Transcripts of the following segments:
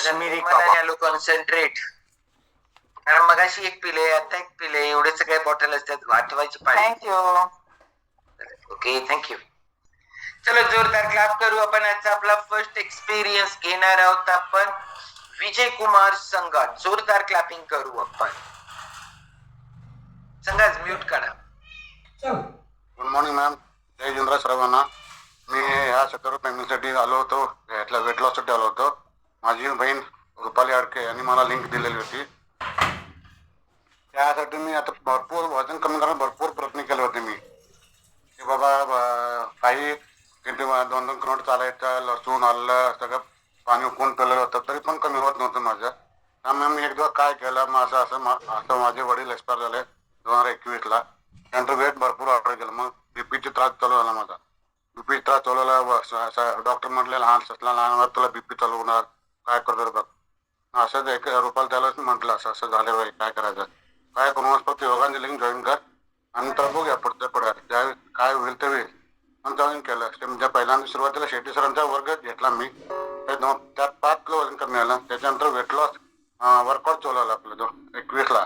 काश्मीरी कबाब concentrate. कारण मगाशी एक पिले, आता एक पिले, एवढे सगळे बॉटल असतात, वाटवायची पाहिजे. थँक्यू. Okay, thank you. चलो जोरदार क्लॅप करू आपण. आजचा आपला फर्स्ट एक्सपिरियन्स घेणार आहोत आपण विजय कुमार संघात. जोरदार क्लॅपिंग करू आपण. संघाच म्यूट करा. Good morning ma'am. जय जिंद्रा सर्वांना. मी ह्या 70 फॅमिलीसाठी आलो होतो, यातल्या वेट लॉससाठी आलो होतो. माझी बहीण रुपाली आडके यांनी मला लिंक दिलेली होती. त्यासाठी मी आता भरपूर वजन कमी करण्यात भरपूर प्रयत्न केले होते मी, की बाबा काही 2-2 किलोमीटर चालायचं, लसूण आलं सगळं पाणी उकळून पेलेलं होतं, तरी पण कमी होत नव्हतं माझं. त्यामुळे मी एक दिवस काय केलं, असं माझे वडील एक्सपायर झाले 2021ला. त्यानंतर वेट भरपूर ऑर्डर केलं. मग बीपीचा त्रास चालू झाला माझा. बीपी त्रास चालू झाला. डॉक्टर म्हटले लहान तुला बीपी चालू होणार, काय करतो बघ. असंच एक रुपाल त्यालाच म्हटलं असं असं झालं बाई, काय करायचं. काय करून फक्त योगांची लिंक जॉईन कर आणि तर बघूया पुढे ज्यावेळी काय होईल ते होईल. पण जॉईन केलं. म्हणजे पहिल्यांदा सुरुवातीला शेट्टी सरांचा वर्ग घेतला मी. त्यात 5 किलो वजन कमी आलं. त्याच्यानंतर वेट लॉस वर्कआउट चालवलं आपलं 2021ला,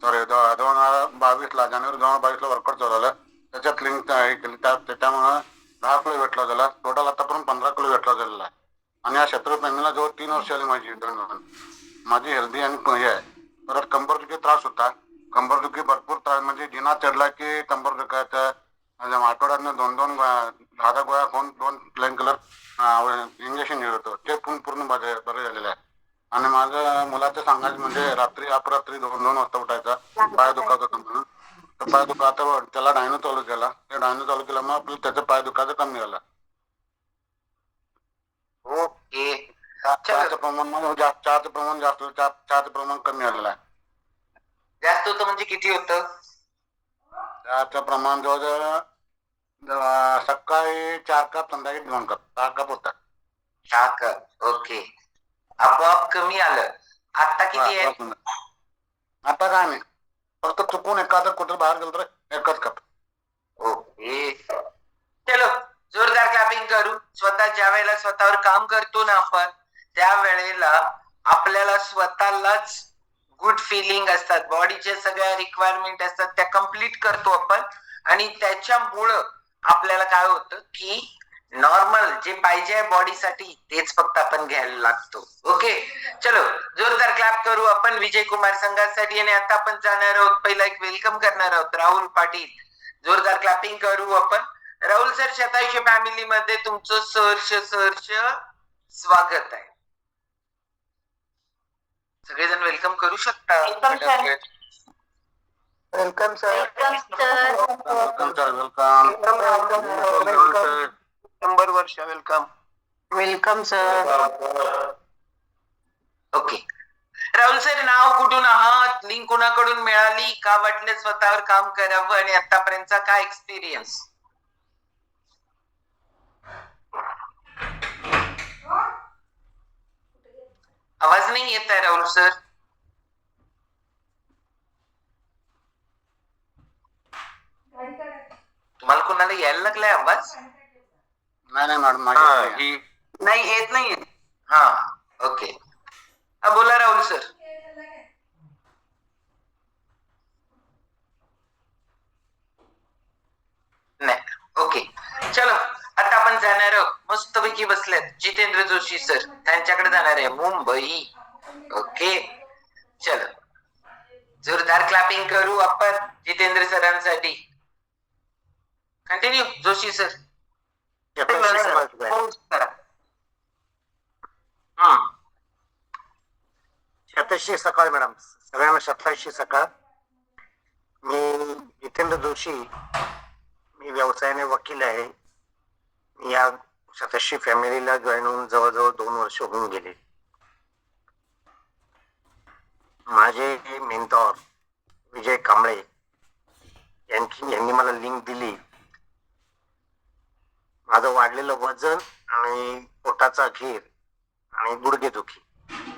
सॉरी 2022ला, जानेवारी 2022ला वर्कआउट चालवलं. त्याच्यात लिंक हे केली. त्याच्यामुळं 10 किलो वेट लॉस झाला. टोटल आतापर्यंत 15 किलो वेट लॉस झालेला आहे. आणि या 70 फॅमिलीला जवळ 3 वर्ष आली माझी हेल्दी आणि हे आहे. परत कंबरदुखी त्रास होता. कंबरदुखी भरपूर त्रास, म्हणजे जिना चढला की कंबर दुखायचं. आठवड्यातनं 2-2 10 गोळ्या खाऊन 2 प्लेन कलर इंजेक्शन घेत होतो. ते पूर्ण बरे झालेलं आहे. आणि माझं मुलाचं सांगायचं म्हणजे रात्री अपरात्री 2-2 वाजता उठायचा, पाय दुखत होता म्हणून. तर पाय दुखायचा त्याला डायनो चालू केला. ते डायनो चालू केल्यामुळे आपलं त्याचं पाय दुखायचं कमी झाला. ओके. चहाचं प्रमाण चहाचं प्रमाण कमी आलेलं आहे. जास्त होतं म्हणजे किती होतं? चहाचं प्रमाण जवळजवळ सकाळी 4 कप, संध्याकाळी 2 कप, 6 कप होता. 6 कप. ओके. आपोआप कमी आलं. आता किती आहे? आता काय नाही, फक्त चुकून एखादं कुठं बाहेर गेलं तर 1च कप. ओके. चलो जोरदार क्लॅपिंग करू. स्वतः ज्या वेळेला स्वतःवर काम करतो ना आपण, त्यावेळेला आपल्याला स्वतःलाच गुड फिलिंग असतात, बॉडीच्या सगळ्या रिक्वायरमेंट असतात, त्या कम्प्लीट करतो आपण. आणि त्याच्यामुळं आपल्याला काय होतं की नॉर्मल जे पाहिजे बॉडीसाठी तेच फक्त आपण घ्यायला लागतो. ओके. चलो जोरदार क्लॅप करू आपण विजय कुमार संघासाठी. आणि आता आपण जाणार आहोत, पहिला एक वेलकम करणार आहोत राहुल पाटील. जोरदार क्लॅपिंग करू आपण. राहुल सर, 27 फॅमिली मध्ये तुमचं सहर्ष स्वागत आहे. सगळेजण वेलकम करू शकता. Welcome sir. वेलकम. 100 वर्ष welcome. Welcome sir. Okay. Rahul sir, नाव कुठून आहात, लिंक कुणाकडून मिळाली, का वाटलं स्वतःवर काम करावं, आणि आतापर्यंतचा काय एक्सपिरियन्स? आवाज नाही येत आहे राहुल सर. तुम्हाला कोणाला यायला लागलाय आवाज? नाही मॅडम, नाही येत नाही. हा ओके. बोला राहुल सर. नाही. ओके. चलो आता आपण जाणार आहोत, मस्तपैकी बसलेत जितेंद्र जोशी सर, त्यांच्याकडे जाणार आहे, मुंबई. ओके. चलो जोरदार क्लॅपिंग करू आपण जितेंद्र सरांसाठी. Continue Joshi sir. शतशी सकाळ मॅडम, सगळ्यांना 27 सकाळ. मी जितेंद्र जोशी, मी व्यवसायाने वकील आहे. या 27 फॅमिलीला जॉईन होऊन जवळजवळ 2 वर्ष होऊन गेले. माझे मेंटॉर विजय कांबळे यांनी मला लिंक दिली. माझं वाढलेलं वजन आणि पोटाचा घेर आणि गुडघेदुखी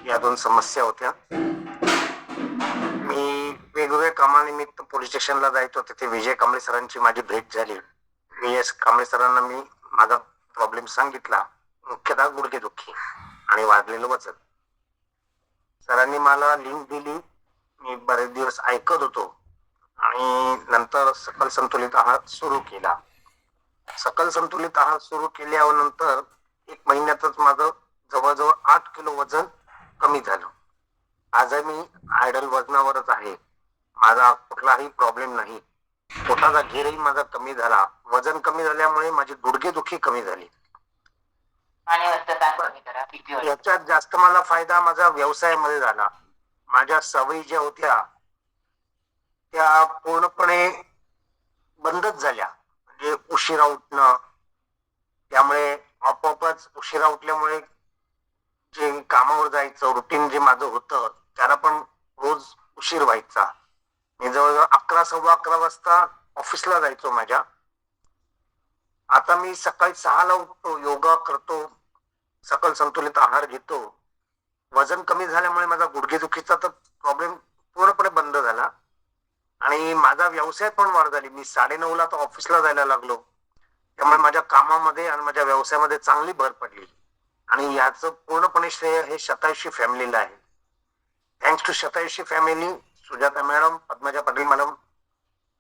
या 2 समस्या होत्या. मी वेगवेगळ्या कामानिमित्त पोलीस स्टेशनला जायचो. तिथे विजय कांबळे सरांची माझी भेट झाली. कांबळे सरांना मी माझा प्रॉब्लेम सांगितला, मुख्यतः गुडघेदुखी आणि वाढलेलं वजन. सरांनी मला लिंक दिली, मी बरेच दिवस ऐकत होतो आणि नंतर सकल संतुलित आहार सुरू केला. सकल संतुलित आहार सुरू केल्यानंतर 1 महिन्यातच माझं जवळजवळ 8 किलो वजन कमी झालं. आज मी आयडल वजनावरच आहे. माझा कुठलाही प्रॉब्लेम नाही. पोटाचा घेरही माझा कमी झाला. वजन कमी झाल्यामुळे माझी गुडघेदुखी कमी झाली. आणि रक्तदाब कमी करा, BP वर. याच्यात जास्त मला फायदा माझा व्यवसायामध्ये झाला. माझ्या सवयी ज्या होत्या त्या पूर्णपणे बंदच झाल्या. म्हणजे उशिरा उठणं, त्यामुळे आपोआपच उशिरा उठल्यामुळे जे कामावर जायचं रुटीन जे माझं होतं त्याला पण रोज उशीर व्हायचा. मी जवळजवळ 11, 11:15 वाजता ऑफिसला जायचो माझ्या. आता मी सकाळी 6ला उठतो, योगा करतो, सकल संतुलित आहार घेतो. वजन कमी झाल्यामुळे माझा गुडघेदुखीचा तर प्रॉब्लेम पूर्णपणे बंद झाला आणि माझा व्यवसाय पण वाढ झाली. मी 9:30ला तर ऑफिसला जायला लागलो. त्यामुळे माझ्या कामामध्ये आणि माझ्या व्यवसायामध्ये चांगली भर पडली आणि याचं पूर्णपणे श्रेय हे शतायुषी फॅमिलीला आहे. Thanks to Shatayushi family, Sujata madam, Padmaja Patil madam,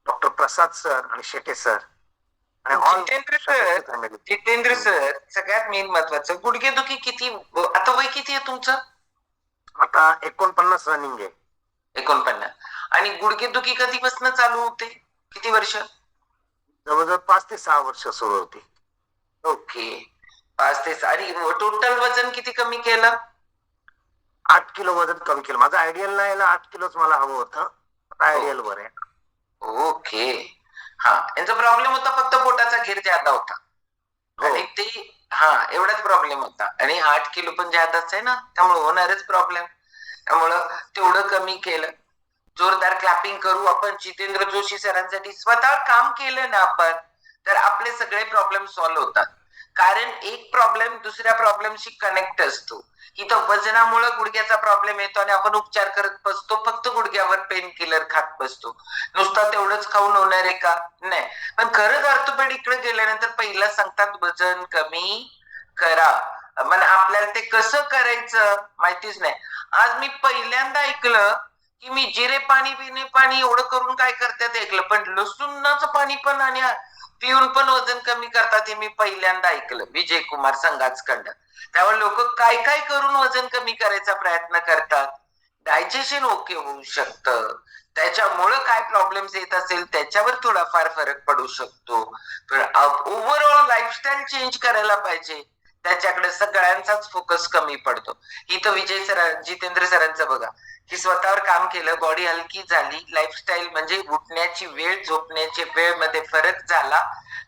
doctor Prasad sir आणि शेटे सर आणि ऑल जितेंद्र सर, सगळ्यात मेन महत्वाचं, गुडघेदुखी किती, आता वय किती आहे तुमचं? आता 49 रनिंग आहे. 49. आणि गुडघेदुखी कधीपासून चालू होते? किती वर्ष? जवळजवळ 5 ते 6 वर्ष सुरू होती. ओके, 5 ते 6. आणि टोटल वजन किती कमी केलं? 8 किलो वजन कमी केलं. माझं आयडियल नाही, 8 किलोच मला हवं होतं. आयडियल वर आहे. ओके. हा, यांचा प्रॉब्लेम होता फक्त पोटाचा घेर जादा होता आणि ते एवढाच प्रॉब्लेम होता. आणि 8 किलो पण जादाच आहे ना, त्यामुळे होणारच प्रॉब्लेम. त्यामुळं तेवढं कमी केलं. जोरदार क्लॅपिंग करू आपण जितेंद्र जोशी सरांसाठी. स्वतः काम केलं ना आपण तर आपले सगळे प्रॉब्लेम सॉल्व्ह होतात. कारण एक प्रॉब्लेम दुसऱ्या प्रॉब्लेमशी कनेक्ट असतो. इथं वजनामुळे गुडघ्याचा प्रॉब्लेम येतो आणि आपण उपचार करत बसतो, फक्त गुडघ्यावर पेन किलर खात बसतो. नुसता तेवढंच खाऊन होणार आहे का? नाही. पण खरंच ऑर्थोपेडिकडे गेल्यानंतर पहिला सांगतात वजन कमी करा. पण आपल्याला ते कसं करायचं माहितीच नाही. आज मी पहिल्यांदा ऐकलं की मी जिरे पाणी बिने पाणी एवढं करून काय करतात ऐकलं, पण लसूणाचं पाणी पण आणि पिऊन पण वजन कमी करतात हे मी पहिल्यांदा ऐकलं विजय कुमार संघाचकडं. त्यामुळे लोक काय काय करून वजन कमी करायचा प्रयत्न करतात. डायजेशन ओके होऊ शकतं, त्याच्यामुळं काय प्रॉब्लेम्स येत असेल त्याच्यावर थोडाफार फरक पडू शकतो. पण ओव्हरऑल लाईफस्टाईल चेंज करायला पाहिजे, त्याच्याकडे सगळ्यांचाच फोकस कमी पडतो. इथं विजय सर, जितेंद्र सरांचं बघा की स्वतःवर काम केलं, बॉडी हलकी झाली, लाईफस्टाईल म्हणजे उठण्याची वेळ झोपण्याची वेळ मध्ये फरक झाला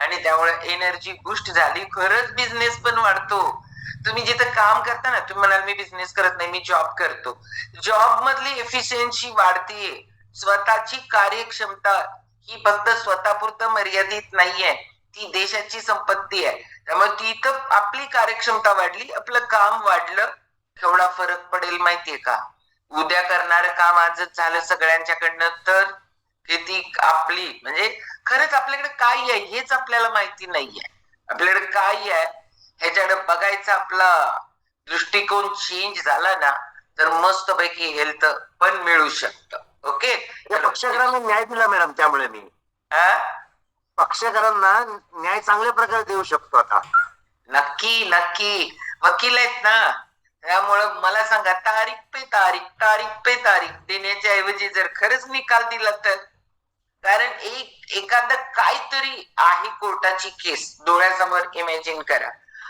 आणि त्यामुळे एनर्जी बूस्ट झाली. खरंच बिझनेस पण वाढतो. तुम्ही जिथं काम करता ना, तुम्ही म्हणाल मी बिझनेस करत नाही, मी जॉब करतो, जॉब मधली एफिशियन्सी वाढतीये. स्वतःची कार्यक्षमता ही फक्त स्वतःपुरतं मर्यादित नाहीये, ती देशाची संपत्ती आहे. त्यामुळे ती तर आपली कार्यक्षमता वाढली, आपलं काम वाढलं, केवढा फरक पडेल माहितीये का? उद्या करणारं काम आजच झालं सगळ्यांच्याकडनं तर किती आपली म्हणजे खरंच आपल्याकडे काय आहे हेच आपल्याला माहिती नाहीये. आपल्याकडे काय आहे ह्याच्याकडे बघायचा आपला दृष्टिकोन चेंज झाला ना तर मस्त पैकी हेल्थ पण मिळू शकतं. ओके, पक्षकारांना न्याय दिला मॅडम, त्यामुळे मी पक्षकारांना न्याय चांगल्या प्रकारे देऊ शकतो आता. नक्की नक्की वकील आहेत ना, त्यामुळं मला सांगा तारीख पे तारीख देण्याच्या ऐवजी जर खरंच निकाल दिला तर, कारण एखादं काहीतरी आहे कोर्टाची केस डोळ्यासमोर इमॅजिन करा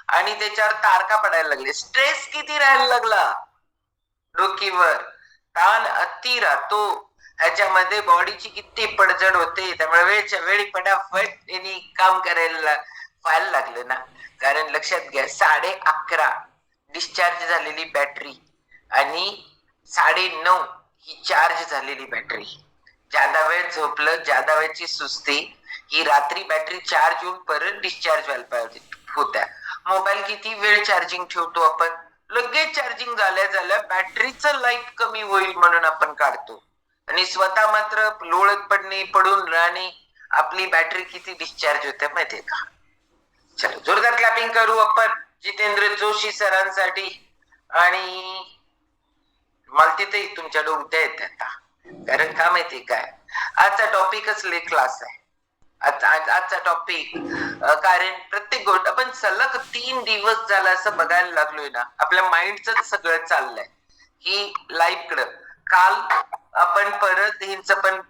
आणि त्याच्यावर तारखा पडायला लागले, स्ट्रेस किती राहायला लागला डोकीवर, ताण अति राहतो, ह्याच्यामध्ये बॉडीची किती पडझड होते. त्यामुळे वेळच्या वेळी फटाफट त्यांनी काम करायला व्हायला लागलं ना. कारण लक्षात घ्या 11:30 डिस्चार्ज झालेली बॅटरी आणि 9:30 ही चार्ज झालेली बॅटरी. ज्यादा वेळ झोपलं, ज्यादा वेळची सुस्ती, ही रात्री बॅटरी चार्ज होऊन परत डिस्चार्ज व्हायला पाहिजे होत्या. मोबाईल किती वेळ चार्जिंग ठेवतो आपण, लगेच चार्जिंग झाल्या बॅटरीचं लाईफ कमी होईल म्हणून आपण काढतो आणि स्वतः मात्र लोळत पडून राहणे, आपली बॅटरी किती डिस्चार्ज होते माहितीये का? चलो जोरदार क्लॅपिंग करू आपण जितेंद्र जोशी सरांसाठी. आणि मला तिथे तुमच्याकडे उद्या येत आता. कारण का माहितीये काय, आजचा टॉपिकच लय क्लास आहे. आजचा टॉपिक कारण प्रत्येक गोष्ट आपण सलग 3 दिवस झाला असं बघायला लागलोय ना, आपल्या माइंडच सगळं चाललंय की लाईफ कडं. काल आपण परत हिंच पण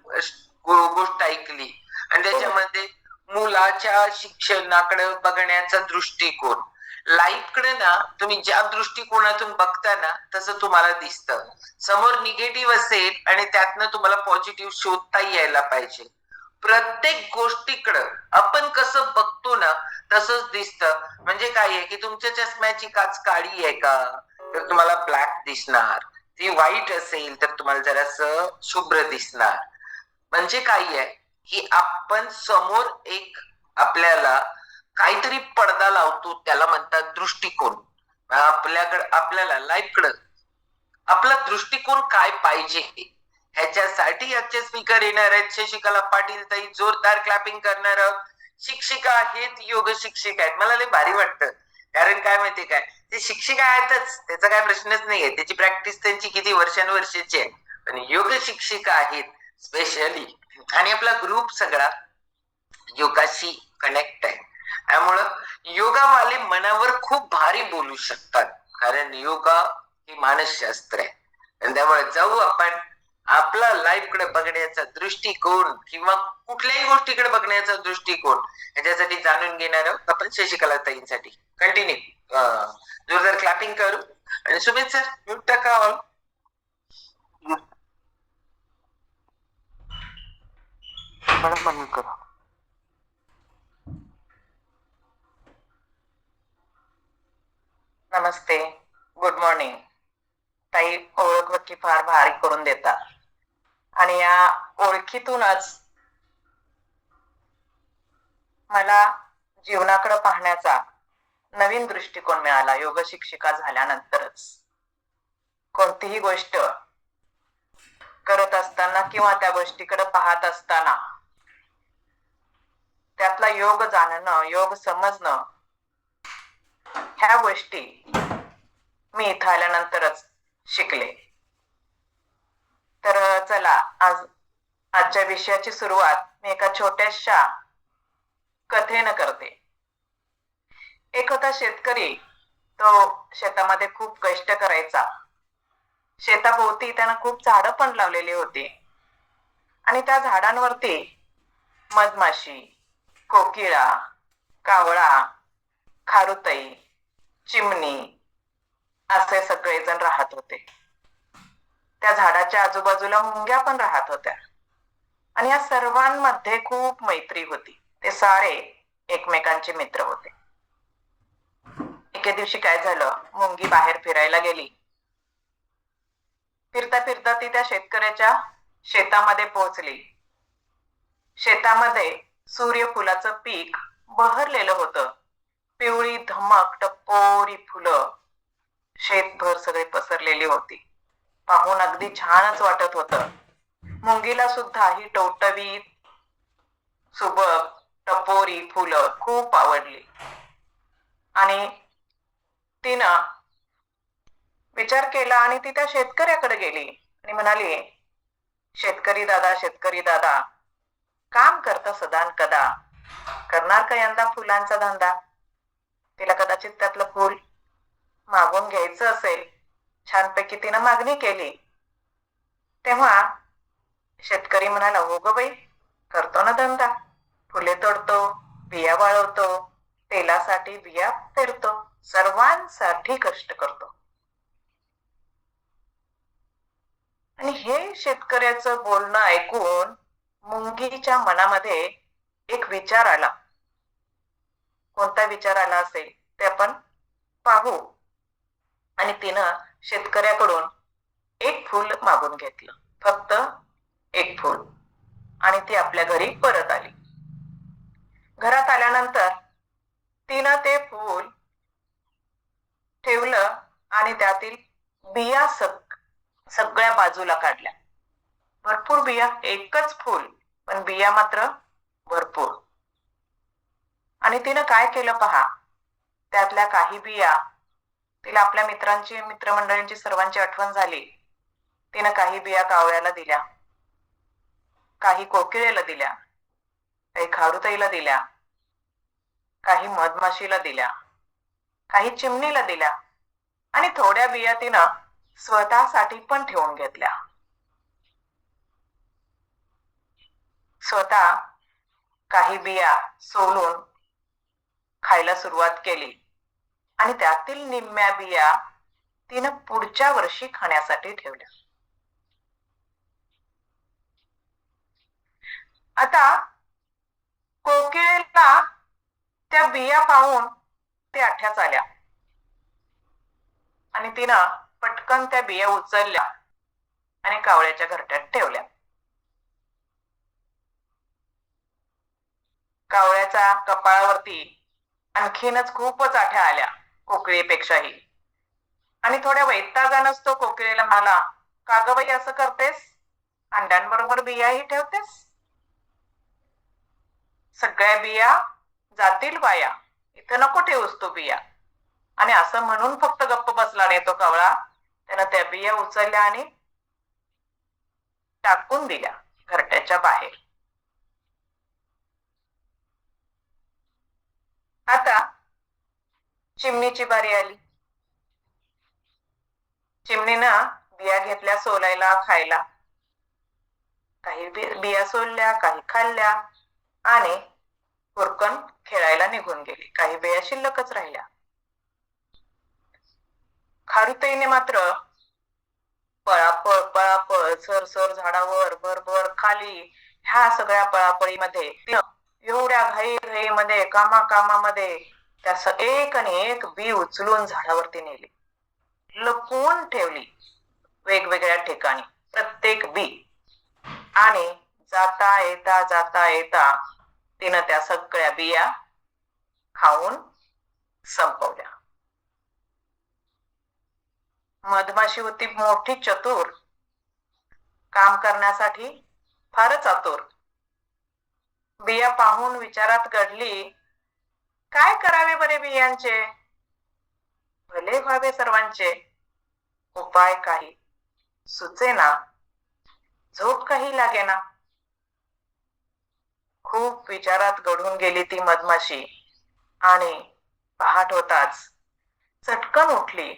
गोष्ट ऐकली आणि त्याच्यामध्ये मुलाच्या शिक्षणाकडे बघण्याचा दृष्टिकोन. लाईफ कडे ना तुम्ही ज्या दृष्टिकोनातून बघता ना तसं तुम्हाला दिसतं. समोर निगेटिव्ह असेल आणि त्यातनं तुम्हाला पॉझिटिव्ह शोधता यायला पाहिजे. प्रत्येक गोष्टीकडं आपण कसं बघतो ना तसंच दिसतं. म्हणजे काय आहे की तुमच्या चष्म्याची काच काळी आहे का तर तुम्हाला ब्लॅक दिसणार, ती व्हाईट असेल तर तुम्हाला जरासं शुभ्र दिसणार. म्हणजे काय आहे की आपण समोर एक आपल्याला काहीतरी पडदा लावतो, त्याला म्हणतात दृष्टिकोन. आपल्याला लाईफ कडे आपला दृष्टिकोन काय पाहिजे ह्याच्यासाठी आजचे स्पीकर येणार आहेत. शशिकला पाटील ताई, जोरदार क्लॅपिंग करणार आहोत. शिक्षिका आहेत, योग शिक्षिका आहेत. मला लय भारी वाटतं, कारण काय माहितीये काय, ते शिक्षिका आहेतच, त्याचा काय प्रश्नच नाहीये, त्याची प्रॅक्टिस त्यांची किती वर्षानुवर्षाची आहे, पण योग शिक्षिका आहेत स्पेशली. आणि आपला ग्रुप सगळा योगाशी कनेक्ट आहे. त्यामुळं योगावाले मनावर खूप भारी बोलू शकतात, कारण योगा हे मानसशास्त्र आहे. आणि त्यामुळे जाऊ आपण आपला लाईफ कडे बघण्याचा दृष्टिकोन किंवा कुठल्याही गोष्टीकडे बघण्याचा दृष्टिकोन ह्याच्यासाठी जाणून घेणार आहोत आपण शशिकला ताईंसाठी. कंटिन्यू जोरदार क्लॅपिंग करू. आणि सुमित सर म्यूट टाका ऑल. नमस्ते, गुड मॉर्निंग. ताई ओळख नक्की फार भारी करून देतात आणि या ओळखीतूनच मला जीवनाकडे पाहण्याचा नवीन दृष्टिकोन मिळाला. योग शिक्षिका झाल्यानंतरच कोणतीही गोष्ट करत असताना किंवा त्या गोष्टीकडे पाहत असताना त्यातला योग जाणणं, योग समजणं, ह्या गोष्टी मी इथं आल्यानंतरच शिकले. तर चला आजच्या विषयाची सुरुवात मी एका छोट्याशा कथेनं करते. एक होता शेतकरी, तो शेतामध्ये खूप कष्ट करायचा. शेताभोवती त्यानं खूप झाडं पण लावलेली होती आणि त्या झाडांवरती मधमाशी, कोकिळा, कावळा, खारुताई, चिमणी असे सगळेजण राहत होते. त्या झाडाच्या आजूबाजूला मुंग्या पण राहत होत्या आणि या सर्वांमध्ये खूप मैत्री होती. ते सारे एकमेकांचे मित्र होते. एके दिवशी काय झालं, मुंगी बाहेर फिरायला गेली. फिरता फिरता ती त्या शेतकऱ्याच्या शेतामध्ये पोहोचली. शेतामध्ये सूर्यफुलाचं पीक बहरलेलं होतं. पिवळी धमक टपोरी फुलं शेतभर सगळे पसरलेली होती. पाहून अगदी छानच वाटत होतं. मुंगीला सुद्धा ही टवटवीत सुबक टपोरी फुलं खूप आवडली आणि तिनं विचार केला आणि ती त्या शेतकऱ्याकडे गेली आणि म्हणाली, शेतकरी दादा, काम करता सदान कदा, करणार का यंदा फुलांचा धंदा? तिला कदाचित त्यातलं फूल मागून घ्यायचं असेल. छानपैकी तिनं मागणी केली. तेव्हा शेतकरी म्हणाला, हो ग बाई, करतो ना धंदा. फुले तोडतो, बिया वाळवतो, तेलासाठी बिया पेरतो, सर्वांसाठी कष्ट करतो. आणि हे शेतकऱ्याचं बोलणं ऐकून मुंगीच्या मनामध्ये एक विचार आला. कोणता विचार आला असेल ते आपण पाहू. आणि तिनं शेतकऱ्याकडून एक फूल मागून घेतलं, फक्त एक फूल, आणि ती आपल्या घरी परत आली. घरात आल्यानंतर तिनं ते फूल ठेवलं आणि त्यातील बिया सगळ्या बाजूला काढल्या. भरपूर बिया, एकच फूल पण बिया मात्र भरपूर. आणि तिनं काय केलं पहा, त्यातल्या काही बिया, तिला आपल्या मित्रमंडळींची सर्वांची आठवण झाली तिनं काही बिया कावळ्याला दिल्या, काही कोकिळेला दिल्या, काही खारुताईला दिल्या, काही मधमाशीला दिल्या, काही चिमणीला दिल्या आणि थोड्या बिया तिनं स्वतःसाठी पण ठेवून घेतल्या. स्वतः काही बिया सोलून खायला सुरुवात केली आणि त्यातील निम्म्या बिया तिनं पुढच्या वर्षी खाण्यासाठी ठेवल्या. आता कोकिळेला त्या बिया पाहून ते आठ्याच आल्या आणि तिनं पटकन त्या बिया उचलल्या आणि कावळ्याच्या घरट्यात ठेवल्या. कावळ्याच्या कपाळावरती आणखीनच खूपच आठ्या आल्या कोकिळेपेक्षाही, आणि थोड्या वैतागानंच तो कोकिळेला म्हणाला, का गं बाई असं करतेस, अंड्यांबरोबर बियाही ठेवतेस, सगळ्या बिया जातील वाया, इथं नको ठेवूस तू बिया. आणि असं म्हणून फक्त गप्प बसला नाही तो कावळा, त्यानं त्या बिया उचलल्या आणि टाकून दिल्या घरट्याच्या बाहेर. आता चिमणीची बारी आली. चिमणीनं बिया घेतल्या सोलायला, खायला. काही बिया सोलल्या, काही खाल्ल्या आणि हुरकन खेळायला निघून गेली. काही बिया शिल्लकच राहिल्या. खारुताईने मात्र पळापळ पळापळ, सर झाडावर, भर खाली, ह्या सगळ्या पळापळीमध्ये एवढ्या घाईमध्ये कामामध्ये त्यास एक आणि एक बी उचलून झाडावरती नेली, लपवून ठेवली वेगवेगळ्या ठिकाणी प्रत्येक बी. आणि जाता येता तिनं त्या सगळ्या बिया खाऊन संपवल्या. मधमाशी होती मोठी चतुर, काम करण्यासाठी फारच आतुर. बिया पाहून विचारात घडली, काय करावे बरे बियांचे, भले व्हावे सर्वांचे. उपाय काही सुचेना, झोप काही लागेना. खूप विचारात गढून गेली ती मधमाशी आणि पहाट होताच चटकन उठली.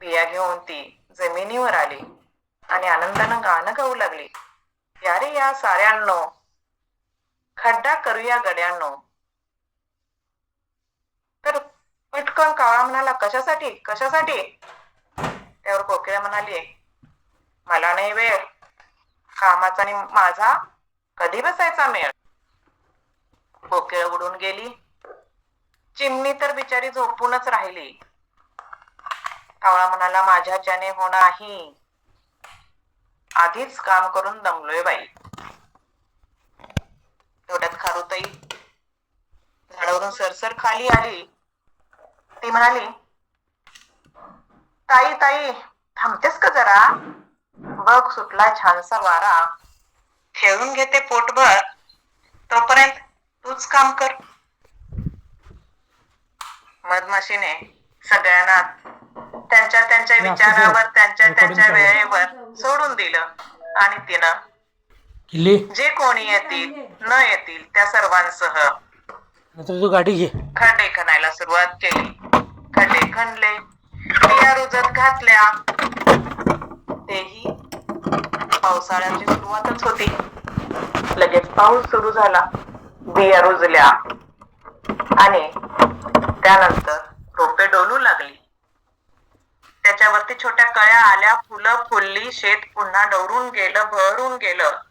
बिया घेऊन ती जमिनीवर आली आणि आनंदानं गाणं गाऊ लागली, यारे या साऱ्यांनो, खड्डा करूया गड्यांनो. तर पटकन कावळा म्हणाला, कशासाठी कशासाठी. त्यावर कोकिळा म्हणाली, मला नाही वेळ, कामाचा आणि माझा कधी बसायचा मेळ. कोकिळ उडून गेली. चिमणी तर बिचारी झोपूनच राहिली. कावळा म्हणाला, माझ्याच्याने हो नाही, आधीच काम करून दमलोय बाई. तेवढ्यात खारुताई झाडावरून सरसर खाली आली. ती म्हणाली, ताई थांबतेस का जरा, बघ सुटला छानसा वारा, खेळून घेते पोटभर, तोपर्यंत तूच काम कर. मधमाशीने सगळ्यांना त्यांच्या विचारावर, त्यांच्या वेळेवर सोडून दिलं आणि तिनं जे कोणी येतील न येतील त्या सर्वांसह गाडी घे, खड्डे खणायला सुरुवात केली. खड्डे खणले, बिया रुजत घातल्या. तेही पावसाळ्याची सुरुवातच होती. लगेच पाऊस सुरू झाला, बिया रुजल्या आणि त्यानंतर रोपे डोलू लागली. त्याच्यावरती छोट्या कळ्या आल्या, फुलं फुलली, शेत पुन्हा डवरून गेलं, भरून गेलं.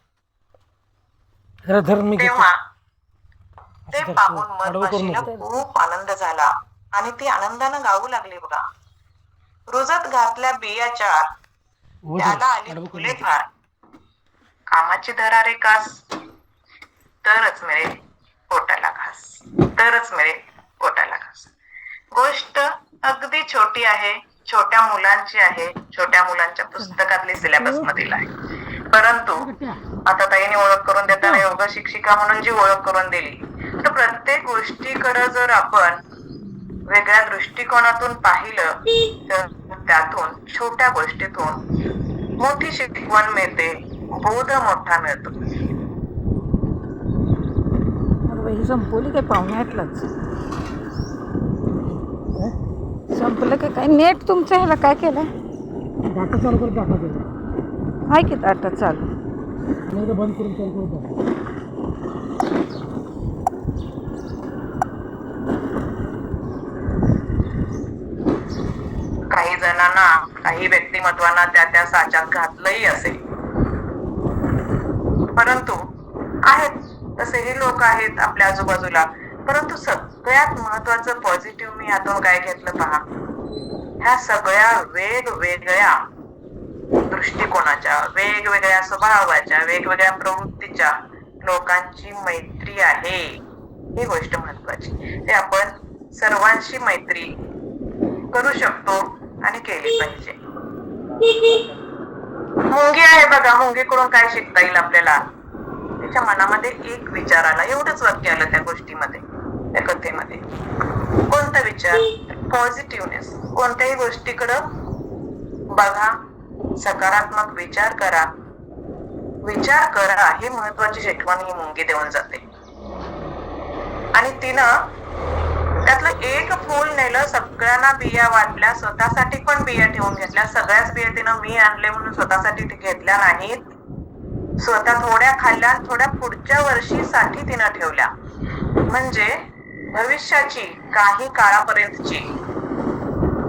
तेव्हा ते पाहून मधमाशीला खूप आनंद झाला आणि ती आनंदानं गाऊ लागली. बघा, रुजत घातल्या बियाच्या त्याला आली फुले फार, कामाची धरारे कास, तरच मिळेल पोटाला घास, तरच मिळेल पोटाला घास. गोष्ट अगदी छोटी आहे, छोट्या मुलांची आहे, छोट्या मुलांच्या पुस्तकातली सिलेबस मधील आहे. परंतु आता ताईने ओळख करून देताना योगा शिक्षिका म्हणून जी ओळख करून दिली, तर प्रत्येक गोष्टीकडे जर आपण वेगळ्या दृष्टिकोनातून पाहिलं तर त्यातून, छोट्या गोष्टीतून मोठी शिकवण मिळते, बोध मोठा मिळतो. अरे बाई, ही संपवली काय पाहुणे आठलाच? संपलं काय? काय नेट तुमचं ह्याला काय केलं? डाटा चालू करत डाटा केला आहे की डाटा चालू? आणि एकदा बंद करून चालू करत डाटा. काही जणांना, काही व्यक्तिमत्वांना त्या साच्यात घातलंही असेल, परंतु आहेत तसेही लोक आहेत आपल्या आजूबाजूला. परंतु सगळ्यात महत्वाचं पॉझिटिव्ह मी यातून काय घेतलं पहा, ह्या सगळ्या वेगवेगळ्या दृष्टिकोनाच्या, वेगवेगळ्या स्वभावाच्या, वेगवेगळ्या प्रवृत्तीच्या लोकांची मैत्री आहे, ही गोष्ट महत्वाची. ते आपण सर्वांशी मैत्री करू शकतो आणि केली पाहिजे. मुंगी आहे बघा, मुंगीकडून काय शिकता येईल आपल्याला? त्याच्या मनामध्ये एक विचार आला, एवढंच वाक्य आलं त्या गोष्टीमध्ये, त्या कथेमध्ये. कोणता विचार? पॉझिटिव्हनेस. कोणत्याही गोष्टीकडं बघा, सकारात्मक विचार करा, विचार करा, ही महत्वाची शिकवण ही मुंगी देऊन जाते. आणि तिनं त्यातलं एक फूल नेलं, सगळ्यांना बिया वाटल्या, स्वतःसाठी पण बिया ठेवून घेतल्या. सगळ्याच बिया तिनं मी आणले म्हणून स्वतःसाठी घेतल्या नाहीत, स्वतः थोड्या खाल्ल्या, थोड्या पुढच्या वर्षीसाठी तिनं ठेवल्या. म्हणजे भविष्याची, काही काळापर्यंतची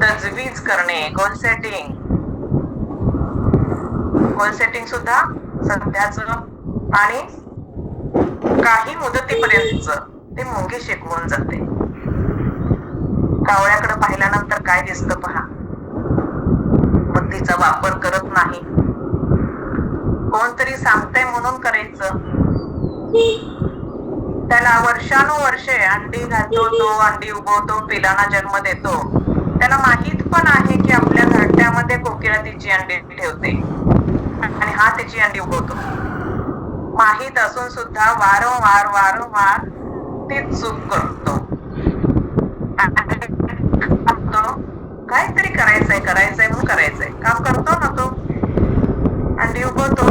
तजवीज करणे, गोल सेटिंग सुद्धा सध्याच आणि काही मुदतीपर्यंतच ते मुंगी शिकवून जाते. कावळ्याकडे पाहिल्यानंतर काय दिसतं पहा, बुद्धीचा वापर करत नाही, कोणतरी सांगतंय म्हणून करायचं. त्याला वर्षानुवर्षे अंडी घालतो, तो अंडी उगवतो, पिलांना जन्म देतो. त्याला माहित पण आहे की आपल्या घरट्यामध्ये कोकिळा तिची अंडी ठेवते आणि हा तिची अंडी उगवतो. माहित असून सुद्धा वारंवार ती चूक करतो. काहीतरी करायचंय म्हणून करायचंय काम करतो ना तो, अंडी उगवतो,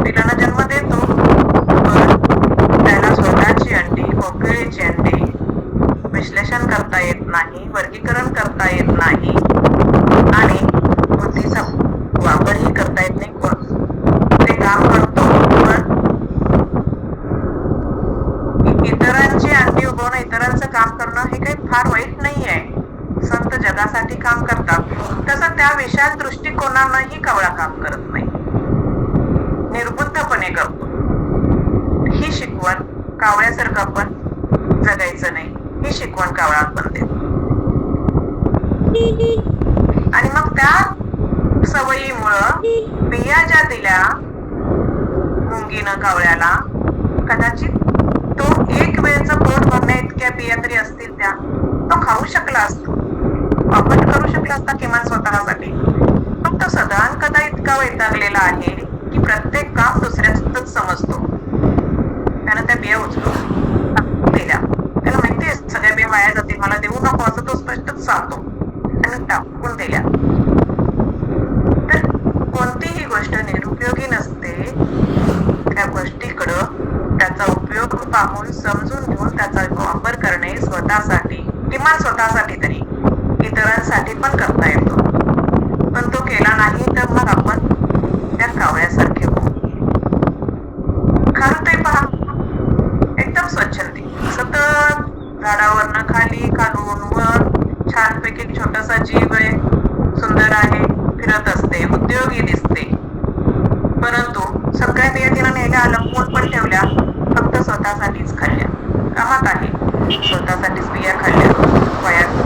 पिलांना जन्म देतो, पण त्याला स्वतःची अंडी, कोकिळेची अंडी विश्लेषण करता येत नाही, वर्गीकरण करता येत नाही आणि बुद्धीचा वापरही करता येत नाही. ते काम करतो, पण इतरांची अंडी उगवणं, इतरांचं काम करणं हे काही फार वाईट नाही आहे. संत जगासाठी काम करतात, तसं त्या विशाल दृष्टिकोनानंही कावळा काम करत नाही, निर्बुद्धपणे करतो. ही शिकवण कावळ्यासारखं आपण जगायचं नाही, ही शिकवण कावळा पण देतो. आणि मग त्या सवयीमुळं बिया ज्या दिल्या मुंगीनं कावळ्याला, कदाचित तो एक वेळचं पोट भरण्या इतक्या बिया तरी असतील त्या, तो खाऊ शकला असतो, वापर करू शकला असता किमान स्वतःसाठी. पण तो सदान कदा इतका वैतागलेला आहे की प्रत्येक काम दुसऱ्याच समजतो. त्यानं त्या बिया उचलून दिल्या, त्याला माहितीये सगळ्या बिया वाया जातील, मला देऊ नको असं तो स्पष्टच सांगतो, आणि टाकून दिल्या. तर कोणतीही गोष्ट निरुपयोगी नसते, त्या गोष्टीकडं त्याचा उपयोग पाहून, समजून घेऊन त्याचा वापर करणे स्वतःसाठी, किमान स्वतःसाठी तरी, इतरांसाठी पण करता येतो. पण तो केला नाही तर मग आपण त्या कावळ्यासारखे होऊ. खारुताई पहा, एकदम स्वच्छंदी, सतत झाडावरनं खाली, खालून वर, छानपैकी छोटासा जीव आहे, सुंदर आहे, फिरत असते, उद्योगी दिसते. परंतु सगळ्या बिया तिनं नेल्या, लपवून पण ठेवल्या, फक्त स्वतःसाठीच खाल्ल्या. कामात आहे, स्वतःसाठीच बिया खाल्ल्या, वयात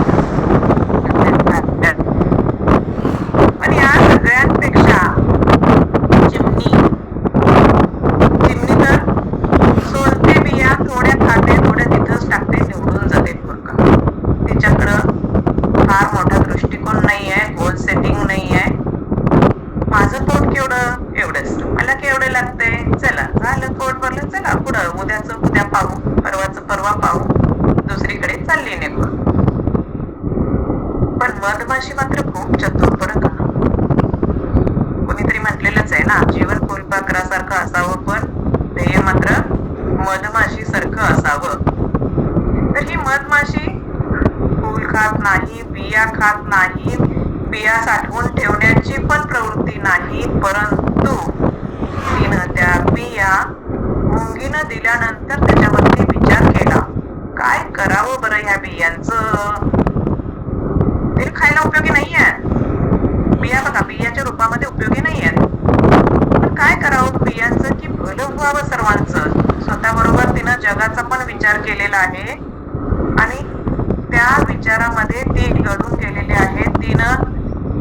बिया साठवून ठेवण्याची पण प्रवृत्ती नाही, परंतु तिनं त्या बिया मुंगीनं दिल्यानंतर त्याच्यावरती विचार केला, काय करावं बरं ह्या बियांचं, ते खायला उपयोगी नाही आहेत. बिया बघा बियाच्या रूपामध्ये उपयोगी नाही आहेत, पण काय करावं बियांचं की भलं व्हावं सर्वांचं. स्वतःबरोबर तिनं जगाचा पण विचार केलेला आहे आणि त्या विचारामध्ये ती घडून गेलेली आहे. तिनं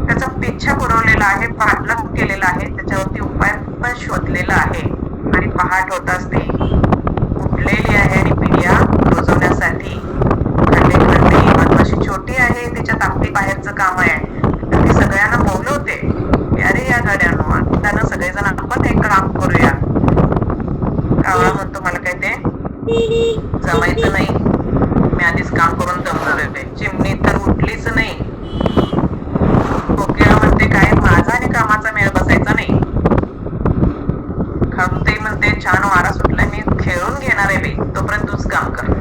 त्याचा पिच्छा पुरवलेला आहे, पाठलाग केलेला आहे, त्याच्यावरती उपाय पण शोधलेला आहे. आणि पहाट होताच ती उठलेली आहे आणि बिया रुजवण्यासाठी खंडे खंडे मधमाशी छोटी आहे, तिच्या ताकदी बाहेरचं काम आहे, तर ती सगळ्यांना बोलवते, अरे या गाड्यांवर त्यानं सगळेजण आपण एक काम करूया. कावळा म्हणतो मला काय ते जमायचं नाही, मी आधीच काम करून दमलोय. चिमणी तर उठलीच नाही. कोकिळा म्हणते काय माझा आणि कामाचा मेळ बसायचा नाही. खमते म्हणते छान वारा सुटलाय, मी खेळून घेणार आहे बाई, तोपर्यंत तूच काम कर.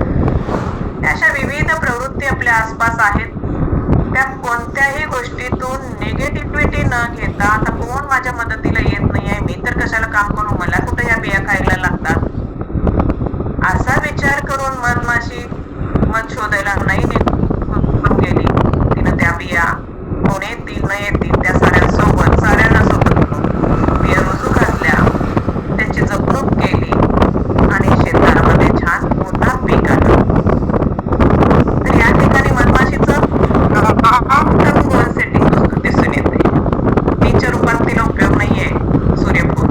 अशा विविध प्रवृत्ती आपल्या आसपास आहेत. त्या कोणत्याही गोष्टीतून निगेटिव्हिटी न घेता, आता कोण माझ्या मदतीला येत नाहीये, मी तर कशाला काम करू, मला कुठे या बिया खायला लागतात, असा विचार करून मधमाशी मध शोधायला नाही गेली. तिनं त्या बिया कोण येतील न येतील त्या साऱ्यांना सोबत घेऊन बिया रुजू घातल्या, त्याची जपणूक केली आणि शेतामध्ये छान मोठा पीक आलं. तर या ठिकाणी मधमाशीचं सेटिंग दिसून येते. बीच्या रूपात तिला उपयोग नाहीये सूर्यफूल,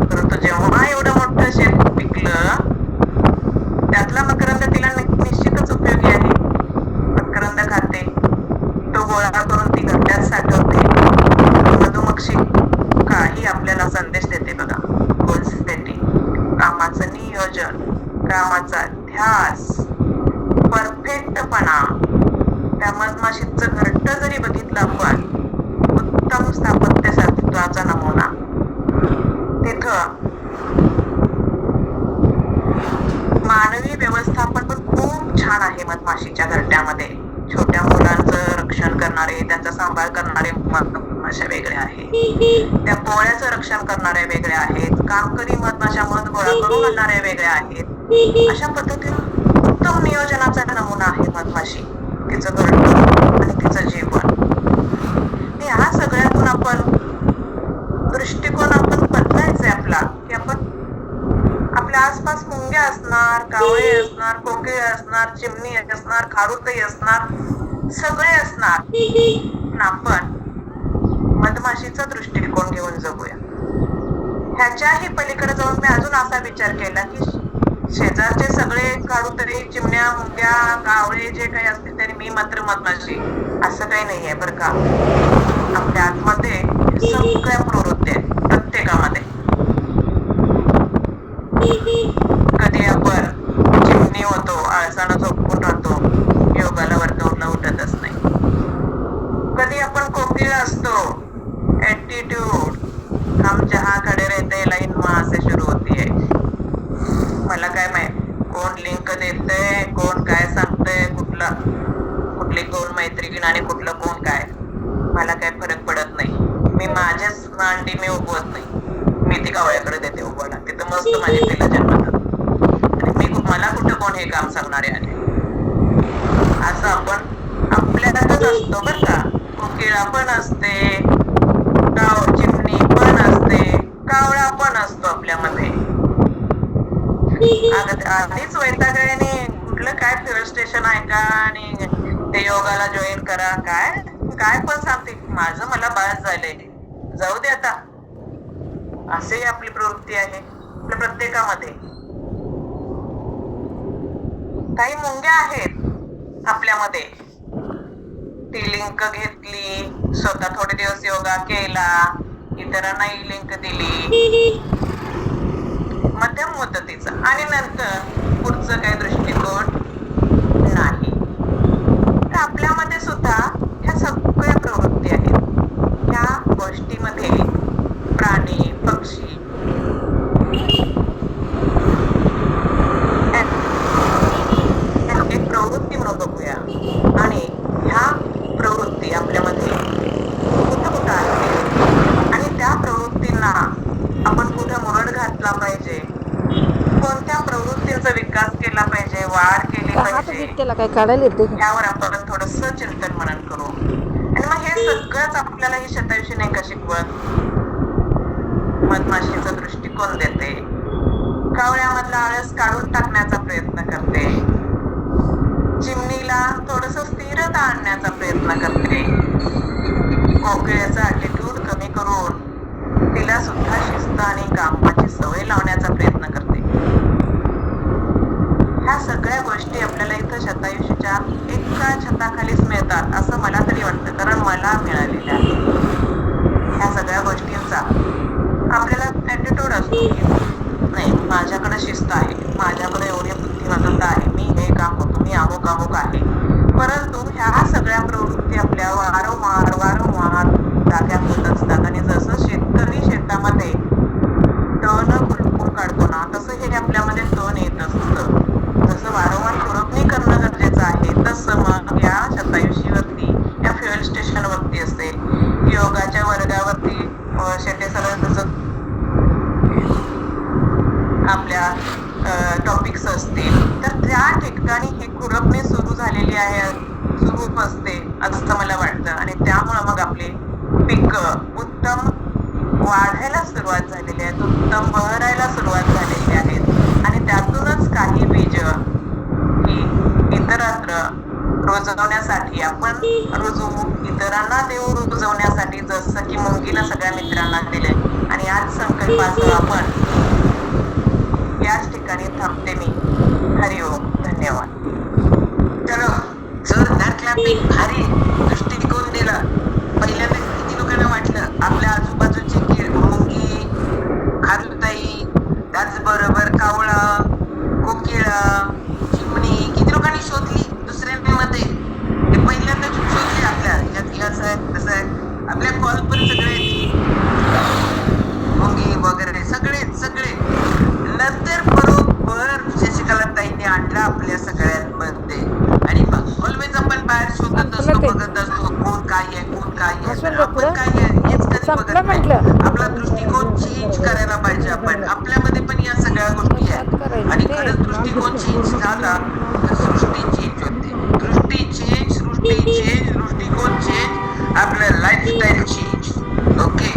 परंतु जेव्हा एवढं मोठं शेत पिकलं त्यातला मकरंद तिला निश्चितच उपयोगी आहे. मकरंद खाते, तो गोळा करून ती घरट्यात साठवते. मधुमक्षी काही आपल्याला संदेश देते बघा, गोल सेटिंग, कामाचं नियोजन, कामाचा ध्यास, परफेक्टपणा. त्या मधमाशीचं घरटं जरी बघितलं आपण, उत्तम स्थापत्यशास्त्राचा नमुना. तिथं मानवी व्यवस्थापन पण खूप छान आहे मधमाशीच्या घरट्यामध्ये. छोट्या मुलांचं रक्षण करणारे, त्यांचा सांभाळ करणारे मधमाशा वेगळ्या आहेत, त्या पोळ्याचं रक्षण करणारे वेगळ्या आहेत, कामकरी मधमाशा मध गोळा करून आणणाऱ्या वेगळ्या आहेत. अशा पद्धतीनं उत्तम नियोजनाचा नमुना आहे मधमाशी, तिचं घरटं आणि तिचं जीवन. या सगळ्यातून आपण दृष्टिकोन आपण बदलायचंय आपला, की आपण आपल्या आसपास मुंग्या असणार, कावळे असणार, कोकिळे असणार, चिमणी असणार, खारुताई असणार, सगळे असणार, पण आपण मधमाशीचा दृष्टिकोन घेऊन जगूया. ह्याच्याही पलीकडे जाऊन मी अजून असा विचार केला की शेजारचे सगळे खारुताई, चिमण्या, मुंग्या, कावळे जे काही असतील तरी मी मात्र मधमाशी, असं काही नाहीये बरं का. आपल्या आतमध्ये सगळ्या प्रवृत्ती आहेत प्रत्येकामध्ये. कधी आपण चिमणी होतो, आळसानं झोपून राहतो, योगाला वर्कआउटला उठतच नाही. कधी आपण कोकिळ असतो, ऍटिट्यूड, हम जहा खडे रहते लाईन वहां से शुरू होती है. मला काय माहित कोण लिंक देतंय, कोण काय सांगतंय, कुठली कोण मैत्रीण आणि कुठलं कोण काय, मला काय फरक पडत नाही. मी माझ्याच मांडी मी उगवत नाही, मी ती कावळ्याकडे देते उगवायला, तिथं मस्त माझी तिला जन्मतात आणि मला कुठं कोण हे काम सांगणारे आले. असं आपण आपल्यातच असतो बरं का. कोकिळा पण असते, चिमणी पण असते, कावळा पण असतो आपल्यामध्ये. आधीच वैताग आहे आणि कुठलं काय फिर स्टेशन आहे का आणि ते योगाला जॉईन करा, काय पण सांगते, माझं मला बास झालंय, जाऊ दे आता. असे आपली प्रवृत्ती आहे आपल्या प्रत्येकामध्ये. काही मुंग्या आहेत आपल्यामध्ये, ती लिंक घेतली, स्वतः थोडे दिवस योगा केला, इतरांनाही लिंक दिली मध्यम मुदतीचा, आणि नंतर पुढचं काही दृष्टिकोन नाही. तर आपल्यामध्ये सुद्धा ह्या सगळ्या प्रवृत्ती आहेत. ह्या गोष्टीमध्ये प्राणी, पक्षी, एक प्रवृत्ती म्हणून बघूया. आणि ह्या प्रवृत्ती आपल्यामध्ये त्याला काय काढायला येते का? ह्यावर आपण थोडस चिंतन मनन करू. आणि मग हे सगळंच आपल्याला ही शतायुषी नाही का शिकवत. मधमाशीचा दृष्टिकोन देते, कावळ्यामधला आळस काढून टाकण्याचा प्रयत्न करते, चिमणीला थोडस स्थिरता आणण्याचा प्रयत्न करते, कोकिळेचा ॲटिट्यूड कमी करून तिला सुद्धा शिस्त आणि कामाची सवय लावण्याचा प्रयत्न करते. ह्या सगळ्या गोष्टी आपल्याला इथं शतायुषीच्या एका छताखालीच मिळतात असं मला तरी वाटतं, कारण मला मिळालेल्या आहे ह्या सगळ्या गोष्टींचा. आपल्याला ॲटिट्यूड असतो की नाही, माझ्याकडे शिस्त आहे, माझ्याकडे एवढी बुद्धिमत्ता आहे, मी हे काम होतो, मी अमुक अमुक आहे. परंतु ह्या सगळ्या प्रवृत्ती आपल्या वारंवार जाग्या होत असतात. आणि जसं शेतकरी शेतामध्ये तण खुरपून काढतो ना, तसं हे आपल्यामध्ये तण येत असतं. जसं वारंवार खुरपणी करणं गरजेचं आहे, तसं मग या शतायुषीवरती, या फ्युएल स्टेशनवरती असेल, योगाच्या वर्गावरती शेटे सरळ जसं आपल्या टॉपिक्स असतील, तर त्या ठिकाणी ही खुरपणी सुरू झालेली आहे, सुरू असते असं मला वाटतं. आणि त्यामुळं मग आपले पीक उत्तम वाढायला सुरुवात झालेली आहेत, उत्तम बहरायला सुरुवात झालेली आहेत. आणि त्यातूनच काही बीज ही इतरत्र रुजवण्यासाठी आपण रुजवू, इतरांना देऊ रुजवण्यासाठी, जसं की मुंगीनं सगळ्या मित्रांना दिले. आणि आज संकल्पासह आपण याच ठिकाणी थांबते मी. हरिओम, धन्यवाद. चलो, जोरदार क्लॅपिंग. भारी दृष्टिकोन दिला. पहिल्यांदा किती लोकांना वाटलं आपल्या आजूबाजूची मुंगी, खारुताई, त्याचबरोबर कावळा, कोकिळा, चिमणी किती लोकांनी शोधली दुसऱ्यांमध्ये. ते पहिल्यांदा शोधली आपल्या ह्याच्यात. असं आहे तसं आहे, आपल्या कॉल पण सगळे मुंगी वगैरे सगळे. नंतर बरोबर शशिकला ताईने आणला आपल्या सगळ्यांमध्ये. आणि मग ऑलवेज आपण बाहेर शोधत असतो, बघत असतो कोण काय आहे, कोण काय आहे, तर आपण काय आहे हेच कधी बघत नाही. आपला दृष्टिकोन चेंज करायला पाहिजे. आपण आपल्यामध्ये पण या सगळ्या गोष्टी आहेत. आणि खरंच दृष्टिकोन चेंज झाला तर सृष्टी चेंज होते. दृष्टिकोन चेंज, आपलं लाईफस्टाईल चेंज. ओके,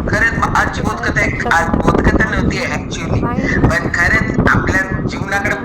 खरंच आजची बोधकथा नव्हती ऍक्च्युअली, पण खरंच आपल्या जीवनाकडे